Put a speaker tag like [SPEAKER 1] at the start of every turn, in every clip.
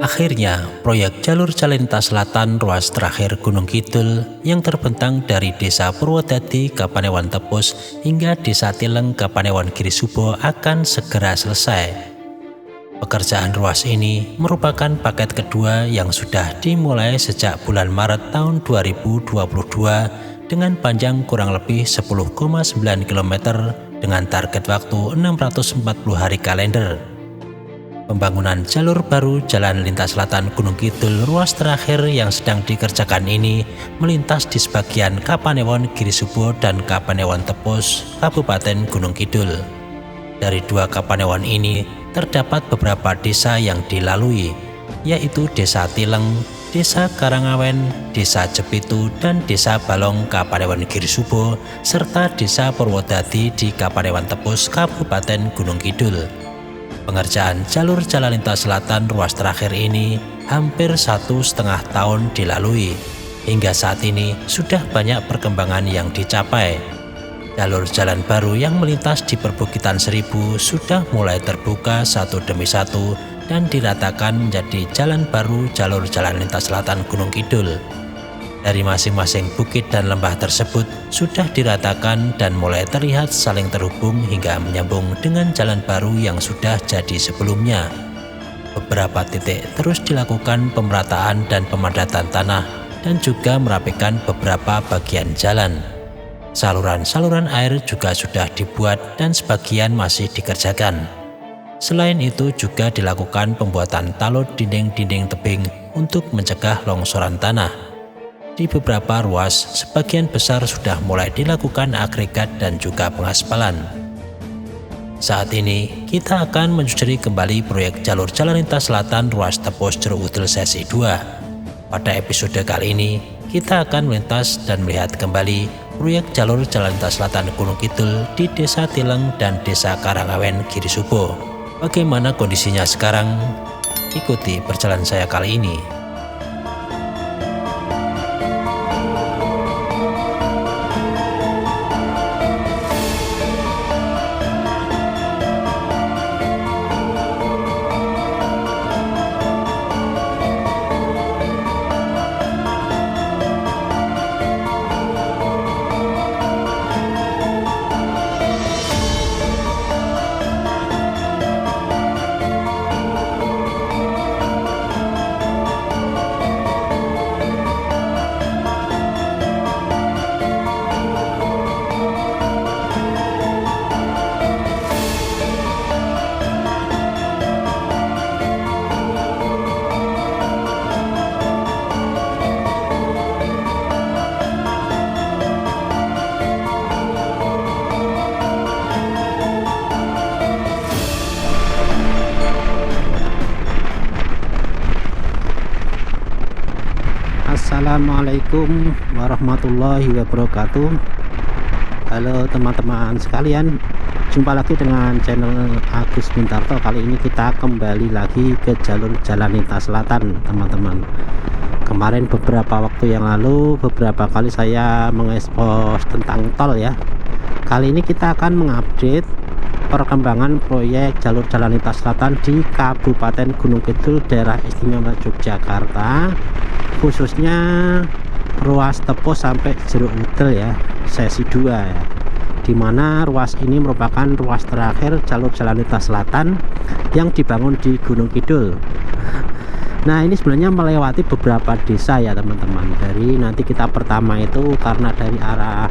[SPEAKER 1] Akhirnya, proyek jalur jalan lintas selatan ruas terakhir Gunung Kidul yang terbentang dari Desa Purwodadi, Kapanewon Tepus hingga Desa Tileng, Kapanewon Girisubo akan segera selesai. Pekerjaan ruas ini merupakan paket kedua yang sudah dimulai sejak bulan Maret tahun 2022 dengan panjang kurang lebih 10,9 km dengan target waktu 640 hari kalender. Pembangunan jalur baru jalan lintas selatan Gunung Kidul ruas terakhir yang sedang dikerjakan ini melintas di sebagian Kapanewon Girisubo dan Kapanewon Tepus, Kabupaten Gunung Kidul. Dari dua Kapanewon ini terdapat beberapa desa yang dilalui, yaitu Desa Tileng, Desa Karangawen, Desa Jepitu, dan Desa Balong Kapanewon Girisubo, serta Desa Purwodadi di Kapanewon Tepus, Kabupaten Gunung Kidul. Pengerjaan jalur jalan lintas selatan ruas terakhir ini hampir 1,5 tahun dilalui. Hingga saat ini sudah banyak perkembangan yang dicapai. Jalur jalan baru yang melintas di Perbukitan Seribu sudah mulai terbuka satu demi satu dan diratakan menjadi jalan baru jalur jalan lintas selatan Gunung Kidul. Dari masing-masing bukit dan lembah tersebut sudah diratakan dan mulai terlihat saling terhubung hingga menyambung dengan jalan baru yang sudah jadi sebelumnya. Beberapa titik terus dilakukan pemerataan dan pemadatan tanah dan juga merapikan beberapa bagian jalan. Saluran-saluran air juga sudah dibuat dan sebagian masih dikerjakan. Selain itu juga dilakukan pembuatan talud dinding-dinding tebing untuk mencegah longsoran tanah. Di beberapa ruas, sebagian besar sudah mulai dilakukan agregat dan juga pengaspalan. Saat ini, kita akan menyusuri kembali proyek jalur jalan lintas selatan ruas Tepus Jeruk Udel sesi 2. Pada episode kali ini, kita akan melintas dan melihat kembali proyek jalur jalan lintas selatan Gunung Kidul di Desa Tileng dan Desa Karangawen Girisubo. Bagaimana kondisinya sekarang? Ikuti perjalanan saya kali ini.
[SPEAKER 2] Assalamualaikum warahmatullahi wabarakatuh. Halo teman-teman sekalian, jumpa lagi dengan channel Agus Bintarto. Kali ini kita kembali lagi ke jalur jalan lintas selatan, teman-teman. Kemarin beberapa waktu yang lalu beberapa kali saya mengekspos tentang tol ya. Kali ini kita akan mengupdate perkembangan proyek jalur jalan lintas selatan di Kabupaten Gunung Kidul, Daerah Istimewa Yogyakarta, khususnya ruas Tepus sampai Jeruk Udel ya, sesi 2 ya, dimana ruas ini merupakan ruas terakhir jalur jalan lintas selatan yang dibangun di Gunung Kidul. Nah, ini sebenarnya melewati beberapa desa ya teman-teman. Dari nanti kita pertama itu karena dari arah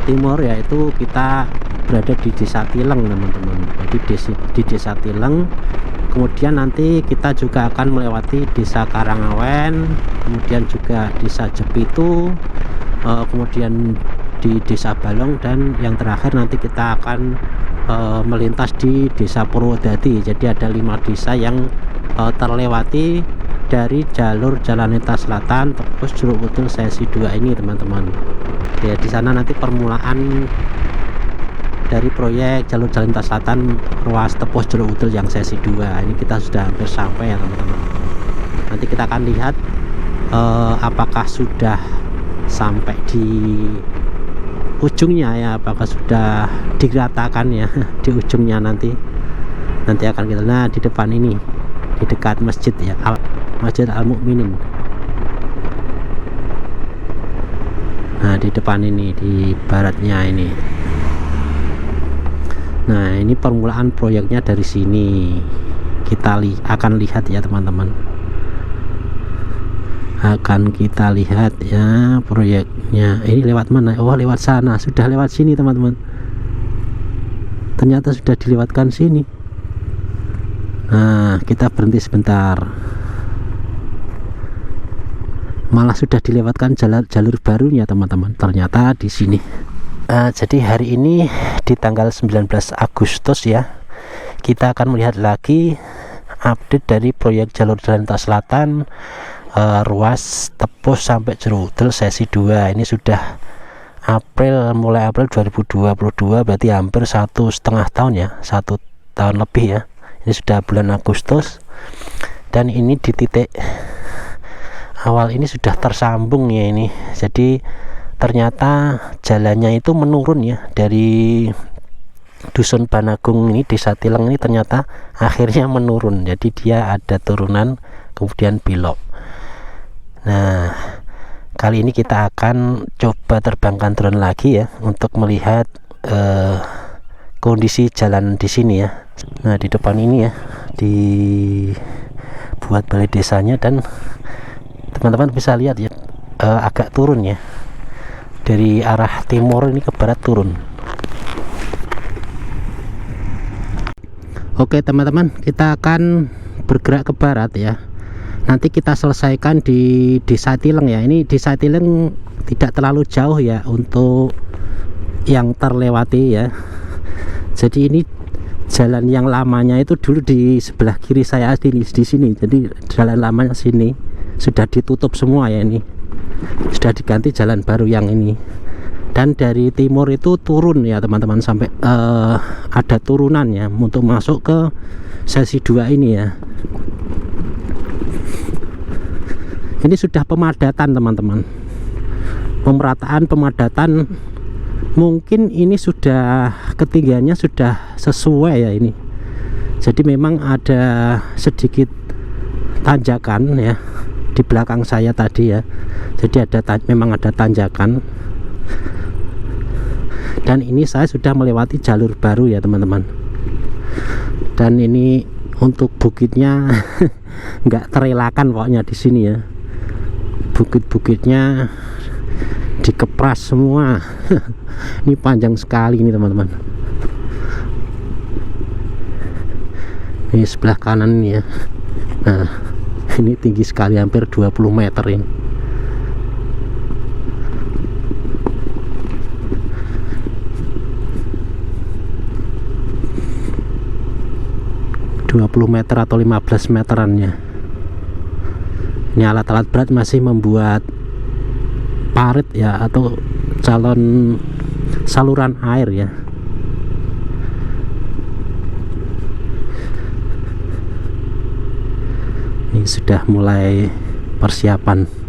[SPEAKER 2] timur, yaitu kita berada di Desa Tileng teman-teman. Jadi di Desa Tileng, kemudian nanti kita juga akan melewati Desa Karangawen, kemudian juga Desa Jepitu, kemudian di Desa Balong, dan yang terakhir nanti kita akan melintas di Desa Purwodadi. Jadi ada 5 desa yang terlewati dari jalur jalan lintas selatan Tepus Jeruk Udel sesi 2 ini teman-teman. Ya, di sana nanti permulaan dari proyek jalur jalan lintas selatan ruas Tepus Jeruk Udel yang sesi 2 ini kita sudah hampir sampai ya teman-teman. Nanti kita akan lihat apakah sudah sampai di ujungnya ya, apakah sudah diratakan ya di ujungnya nanti akan kita. Nah, di depan ini di dekat masjid ya, Masjid Al-Mukminin. Nah, di depan ini, di baratnya ini. Nah, ini permulaan proyeknya dari sini. Kita akan lihat ya teman-teman. Akan kita lihat ya proyeknya. Ini lewat mana? Oh, lewat sana. Sudah lewat sini teman-teman. Ternyata sudah dilewatkan sini. Nah, kita berhenti sebentar. Malah sudah dilewatkan jalur barunya teman-teman, ternyata di sini. Jadi hari ini di tanggal 19 Agustus ya, kita akan melihat lagi update dari proyek jalur jalan lintas selatan ruas Tepus sampai Jerudel sesi 2. Ini sudah mulai April 2022, berarti hampir 1,5 tahun ya, 1 tahun lebih ya. Ini sudah bulan Agustus, dan ini di titik awal ini sudah tersambung ya ini. Jadi ternyata jalannya itu menurun ya, dari Dusun Banagung ini, Desa Tileng ini ternyata akhirnya menurun. Jadi dia ada turunan kemudian belok. Nah, kali ini kita akan coba terbangkan drone lagi ya untuk melihat kondisi jalan di sini ya. Nah, di depan ini ya dibuat balai desanya, dan teman-teman bisa lihat ya, agak turun ya, dari arah timur ini ke barat turun. Oke teman-teman, kita akan bergerak ke barat ya. Nanti kita selesaikan di Desa Tileng ya. Ini Desa Tileng tidak terlalu jauh ya untuk yang terlewati ya. Jadi ini jalan yang lamanya itu dulu di sebelah kiri saya di sini. Jadi jalan lamanya sini sudah ditutup semua ya, ini sudah diganti jalan baru yang ini. Dan dari timur itu turun ya teman-teman, sampai ada turunan ya untuk masuk ke sesi 2 ini ya. Ini sudah pemadatan teman-teman, pemadatan. Mungkin ini sudah ketinggiannya sudah sesuai ya ini. Jadi memang ada sedikit tanjakan ya di belakang saya tadi ya. Jadi memang ada tanjakan. Dan ini saya sudah melewati jalur baru ya teman-teman. Dan ini untuk bukitnya nggak terelakkan pokoknya di sini ya. Bukit-bukitnya dikepras semua. Ini panjang sekali ini teman-teman. Ini sebelah kanan ini ya. Nah, ini tinggi sekali, hampir 20 meter ini. Meter atau 15 meterannya. Ini alat-alat berat masih membuat parit ya, atau saluran air ya. Ini sudah mulai persiapan.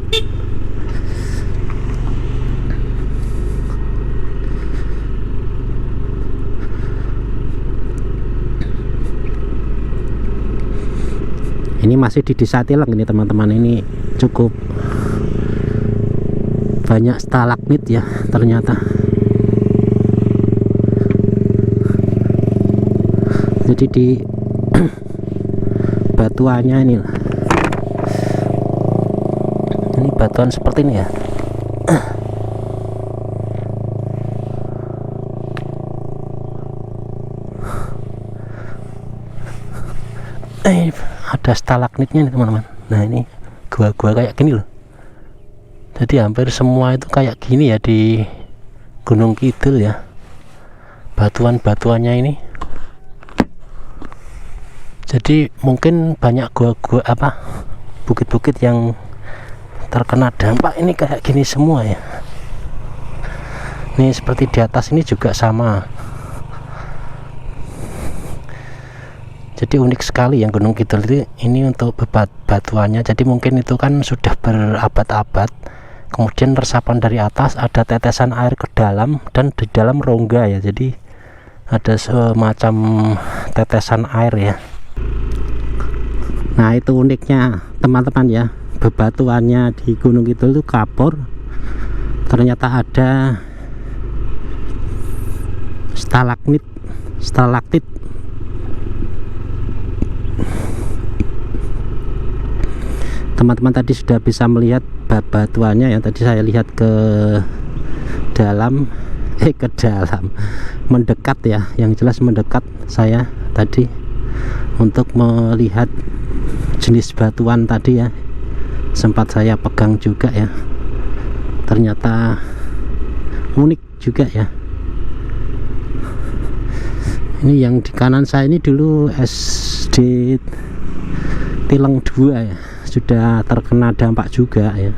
[SPEAKER 2] Ini masih di Desa Tileng ini teman-teman. Ini cukup banyak stalagmit ya ternyata. Jadi di batuannya ini batuan seperti ini ya. Ada stalagmitnya nih teman-teman. Nah, ini gua-gua kayak gini loh. Jadi hampir semua itu kayak gini ya di Gunung Kidul ya, batuan-batuannya ini. Jadi mungkin banyak gua-gua bukit-bukit yang terkena dampak ini kayak gini semua ya. Ini seperti di atas ini juga sama. Jadi unik sekali yang Gunung Kidul ini untuk batuannya. Jadi mungkin itu kan sudah berabad-abad, kemudian resapan dari atas ada tetesan air ke dalam, dan di dalam rongga ya. Jadi ada semacam tetesan air ya. Nah itu uniknya teman-teman ya, bebatuannya di Gunung Kidul itu kapur, ternyata ada stalaktit. Teman-teman tadi sudah bisa melihat bebatuannya ya, tadi saya lihat ke dalam mendekat ya, yang jelas mendekat saya tadi untuk melihat jenis batuan tadi ya, sempat saya pegang juga ya, ternyata unik juga ya. Ini yang di kanan saya ini dulu SD Tileng 2 ya, sudah terkena dampak juga ya.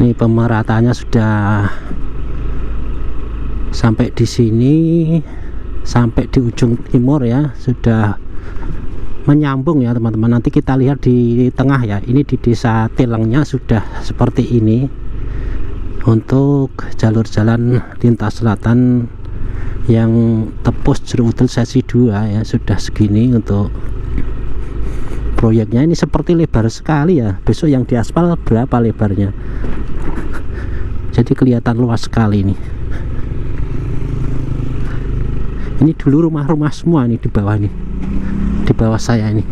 [SPEAKER 2] Ini pemerataannya sudah sampai di sini, sampai di ujung timur ya, sudah menyambung ya teman-teman. Nanti kita lihat di tengah ya, ini di desa Tilengnya sudah seperti ini. Untuk jalur jalan lintas selatan yang tepus Jerudel sesi 2 ya, sudah segini untuk proyeknya. Ini seperti lebar sekali ya, besok yang diaspal berapa lebarnya, jadi kelihatan luas sekali ini. Ini dulu rumah-rumah semua nih di bawah nih, di bawah saya ini.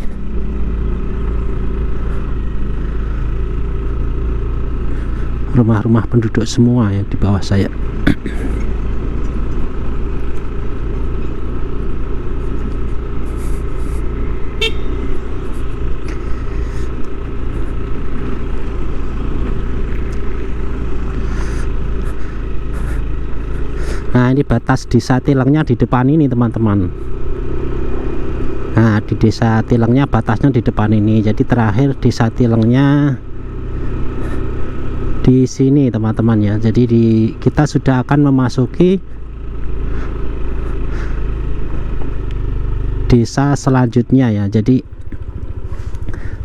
[SPEAKER 2] Rumah-rumah penduduk semua ya di bawah saya. Nah ini batas desa Tilengnya di depan ini teman-teman. Nah di desa Tilengnya batasnya di depan ini, jadi terakhir desa Tilengnya di sini teman-teman ya. Jadi kita sudah akan memasuki desa selanjutnya ya. Jadi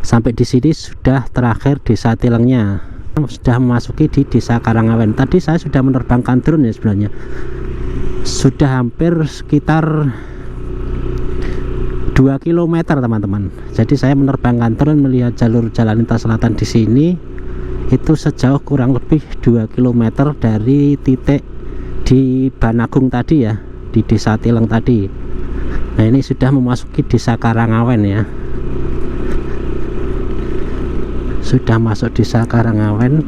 [SPEAKER 2] sampai di sini sudah terakhir desa Tilengnya, sudah memasuki di desa Karangawen. Tadi saya sudah menerbangkan drone ya, sebenarnya sudah hampir sekitar 2 km teman-teman. Jadi saya menerbangkan drone melihat jalur jalan lintas selatan di sini itu sejauh kurang lebih 2 km dari titik di Banagung tadi ya, di desa Tileng tadi. Nah ini sudah memasuki desa Karangawen ya, sudah masuk desa Karangawen.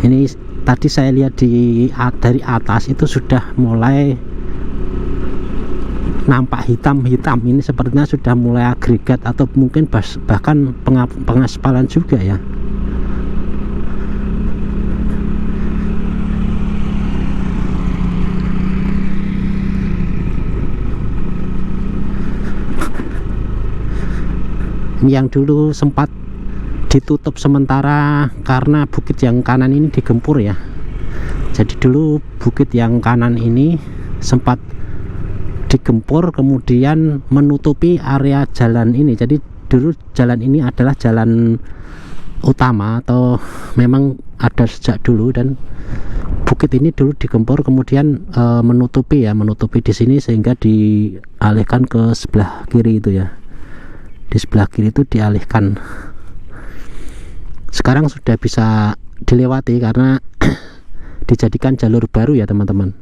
[SPEAKER 2] Ini tadi saya lihat dari atas itu sudah mulai nampak hitam-hitam. Ini sepertinya sudah mulai agregat atau mungkin bahkan pengaspalan juga ya. Yang dulu sempat ditutup sementara karena bukit yang kanan ini digempur ya. Jadi dulu bukit yang kanan ini sempat digempur, kemudian menutupi area jalan ini. Jadi dulu jalan ini adalah jalan utama atau memang ada sejak dulu, dan bukit ini dulu digempur kemudian menutupi di sini sehingga dialihkan ke sebelah kiri itu ya. Di sebelah kiri itu dialihkan. Sekarang sudah bisa dilewati karena dijadikan jalur baru ya teman-teman.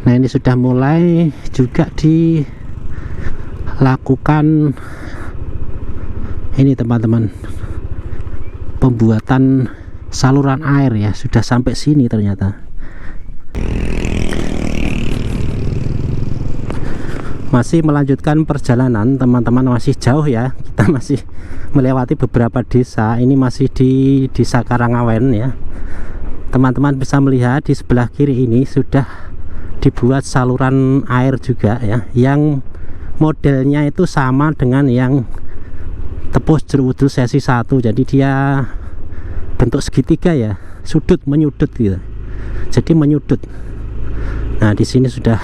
[SPEAKER 2] Nah ini sudah mulai juga dilakukan ini teman-teman, pembuatan saluran air ya, sudah sampai sini ternyata. Masih melanjutkan perjalanan teman-teman, masih jauh ya, kita masih melewati beberapa desa. Ini masih di desa Karangawen ya. Teman-teman bisa melihat di sebelah kiri ini sudah dibuat saluran air juga ya, yang modelnya itu sama dengan yang Tepus Jeruk sesi 1, jadi dia bentuk segitiga ya, sudut menyudut gitu, jadi menyudut. Nah di sini sudah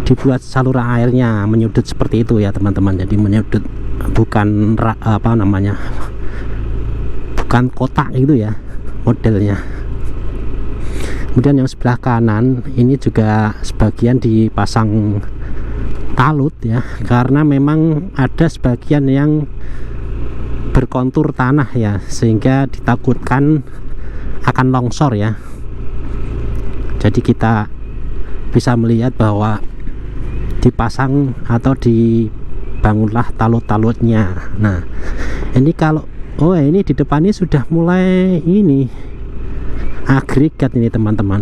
[SPEAKER 2] dibuat saluran airnya menyudut seperti itu ya teman-teman, jadi menyudut, bukan bukan kotak gitu ya modelnya. Kemudian yang sebelah kanan ini juga sebagian dipasang talut ya, karena memang ada sebagian yang berkontur tanah ya, sehingga ditakutkan akan longsor ya. Jadi kita bisa melihat bahwa dipasang atau dibangunlah talut-talutnya. Nah ini kalau ini di depan ini sudah mulai ini agregat ini teman-teman,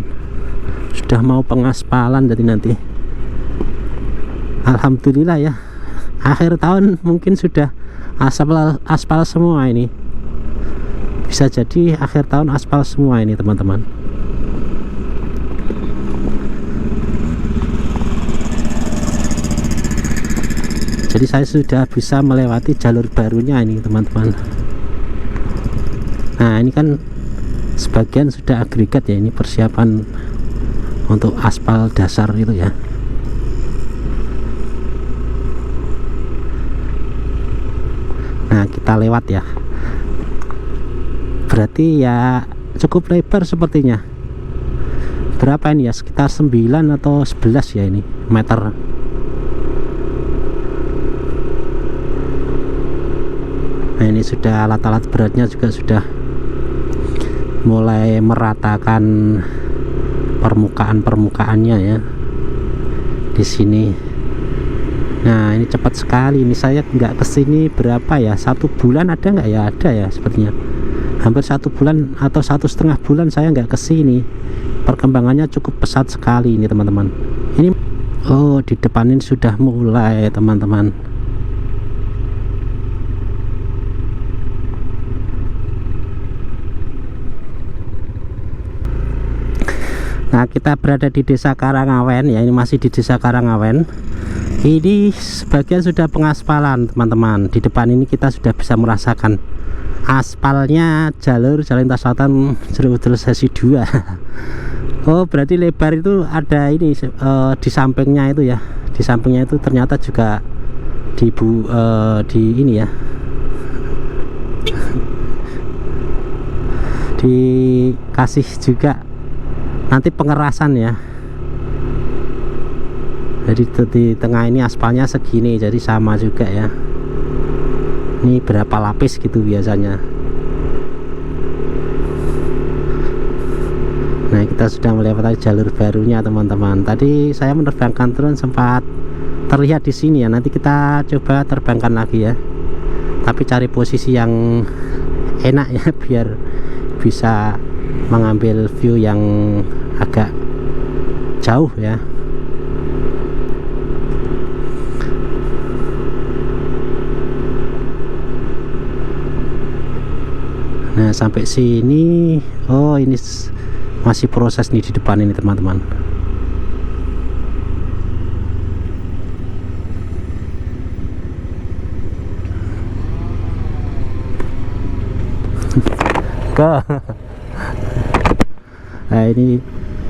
[SPEAKER 2] sudah mau pengaspalan. Jadi nanti alhamdulillah ya, akhir tahun mungkin sudah aspal semua ini, bisa jadi akhir tahun aspal semua ini teman-teman. Jadi saya sudah bisa melewati jalur barunya ini teman-teman. Nah ini kan sebagian sudah agregat ya, ini persiapan untuk aspal dasar itu ya. Nah kita lewat ya, berarti ya cukup lebar sepertinya. Berapa ini ya, sekitar 9 atau 11 ya ini meter. Nah ini sudah alat-alat beratnya juga sudah mulai meratakan permukaannya ya di sini. Nah ini cepat sekali, ini saya nggak kesini berapa ya, 1 bulan ada nggak ya, ada ya sepertinya, hampir 1 bulan atau 1,5 bulan saya nggak kesini. Perkembangannya cukup pesat sekali ini teman-teman. Ini di depan ini sudah mulai teman-teman. Nah kita berada di desa Karangawen ya, ini masih di desa Karangawen. Ini sebagian sudah pengaspalan teman-teman. Di depan ini kita sudah bisa merasakan aspalnya jalur Jalan Lintas Selatan Jeruk sesi 2. Oh berarti lebar itu ada ini di sampingnya itu ya, di sampingnya itu ternyata juga di ini ya, dikasih juga nanti pengerasan ya. Jadi di tengah ini aspalnya segini, jadi sama juga ya. Ini berapa lapis gitu biasanya. Nah kita sudah melewati jalur barunya teman-teman. Tadi saya menerbangkan drone sempat terlihat di sini ya. Nanti kita coba terbangkan lagi ya. Tapi cari posisi yang enak ya, biar bisa mengambil view yang agak jauh ya. Nah sampai sini, ini masih proses nih di depan ini teman-teman. Nah ini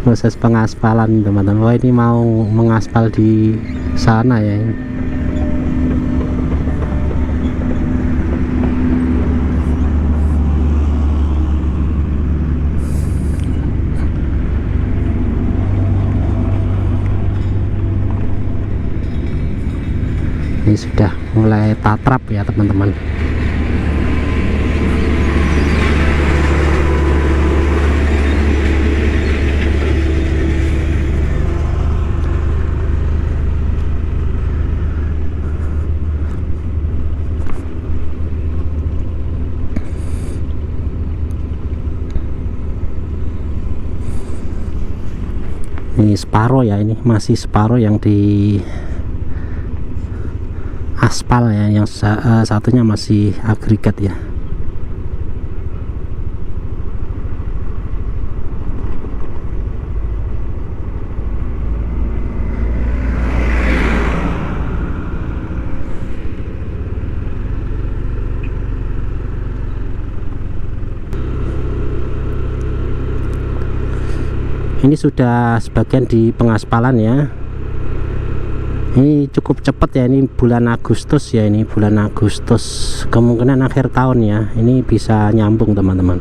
[SPEAKER 2] proses pengaspalan teman-teman. Wah ini mau mengaspal di sana ya. Ini sudah mulai tatrap ya teman-teman. Ini separuh ya, ini masih separuh yang di aspal ya, yang satunya masih agregat ya. Ini sudah sebagian di pengaspalan ya. Ini cukup cepat ya, ini bulan Agustus ya, ini bulan Agustus, kemungkinan akhir tahun ya, ini bisa nyambung teman-teman.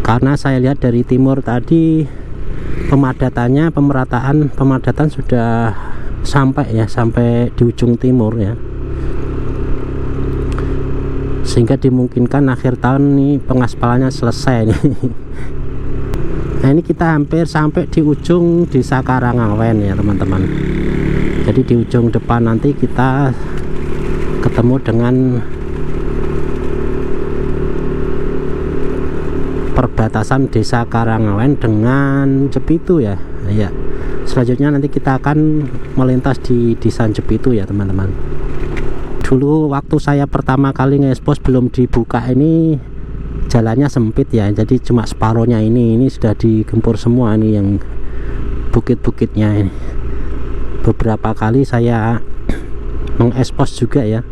[SPEAKER 2] Karena saya lihat dari timur tadi pemadatan sudah sampai ya, sampai di ujung timur ya, sehingga dimungkinkan akhir tahun nih pengaspalannya selesai nih. Nah ini kita hampir sampai di ujung desa Karangawen ya teman-teman. Jadi di ujung depan nanti kita ketemu dengan perbatasan desa Karangawen dengan Jepitu ya. Ya, selanjutnya nanti kita akan melintas di desa Jepitu ya teman-teman. Dulu waktu saya pertama kali nge-expose belum dibuka ini jalannya sempit ya, jadi cuma separohnya ini sudah digempur semua nih yang bukit-bukitnya ini. Beberapa kali saya mengekspos juga ya,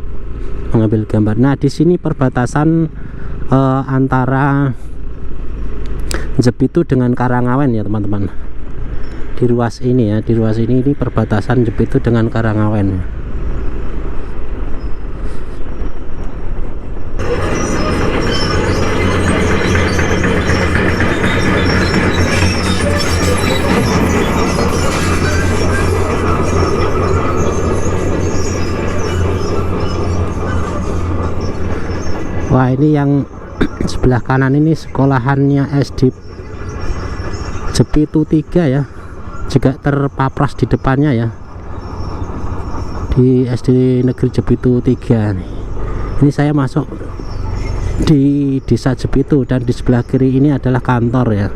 [SPEAKER 2] mengambil gambar. Nah di sini perbatasan antara Jepitu dengan Karangawen ya teman-teman. Di ruas ini ya, di ruas ini perbatasan Jepitu dengan Karangawen. Wah ini yang sebelah kanan ini sekolahannya SD Jepitu 3 ya, juga terpapras di depannya ya, di SD Negeri Jepitu 3 nih. Ini saya masuk di desa Jepitu dan di sebelah kiri ini adalah kantor ya,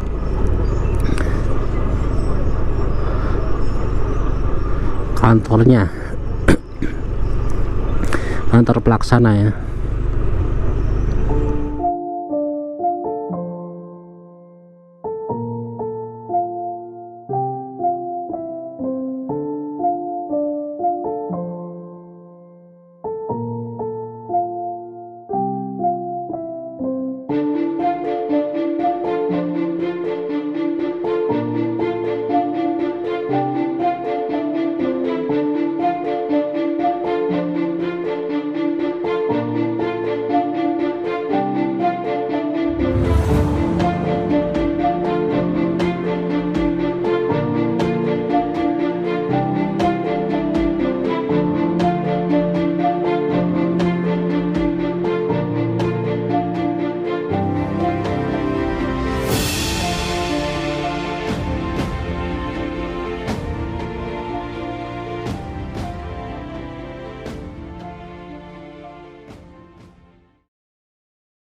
[SPEAKER 2] kantornya, kantor pelaksana ya.